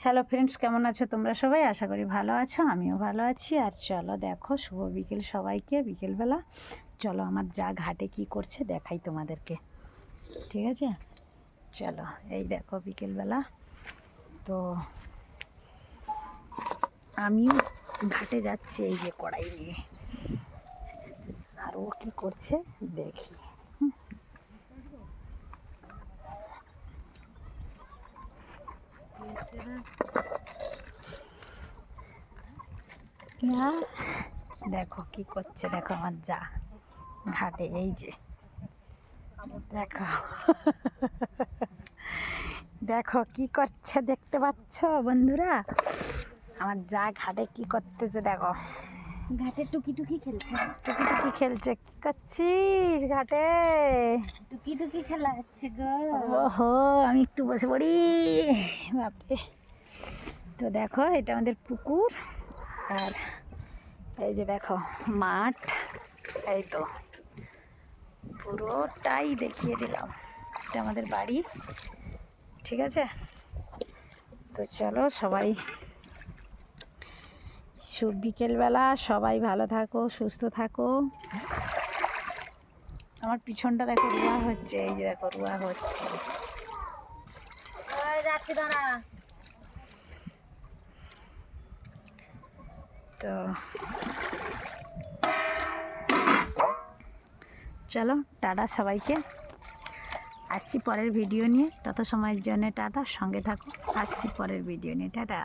Hello friends, কেমন আছো তোমরা সবাই? আশা করি ভালো আছো, আমিও ভালো আছি। আর চলো দেখো, শুভ বিকেল সবাইকে। বিকেলবেলা চলো আমার যা ঘাটে কি করছে দেখাই তোমাদেরকে, ঠিক আছে? চলো, এই দেখো বিকেলবেলা তো আমিও ঘাটে যাচ্ছি এই যে কড়াই নিয়ে। আর ও কি করছে দেখি। দেখো কি করছে, দেখো আমার যা ঘাটে, এই যে দেখো দেখো কি করছে, দেখতে পাচ্ছ বন্ধুরা? আমার যা ঘাটে কি করতেছে দেখো। ঘাটে টুকি টুকি খেলছে। টুকি টুকি খেলছে। কি করছিস ঘাটে? টুকি টুকি খেলা হচ্ছে গো। ওহো, আমি একটু বসে পড়ি। বাপরে। তো দেখো, এটা আমাদের পুকুর, আর এই যে দেখো মাঠ। এই তো পুরোটাই দেখিয়ে দিলাম। এটা আমাদের বাড়ি, ঠিক আছে? তো চলো সবাই, বিকেলবেলা সবাই ভালো থাকো, সুস্থ থাকো। আমার পিছনটা দেখো রুয়া হচ্ছে, এই যে দেখো রুয়া হচ্ছে। যাচ্ছি দাঁড়া। তো চলো টাটা সবাইকে, আসছি পরের ভিডিও নিয়ে। তত সময়ের জন্য টাটা, সঙ্গে থাকো। আসছি পরের ভিডিও নিয়ে, টাটা।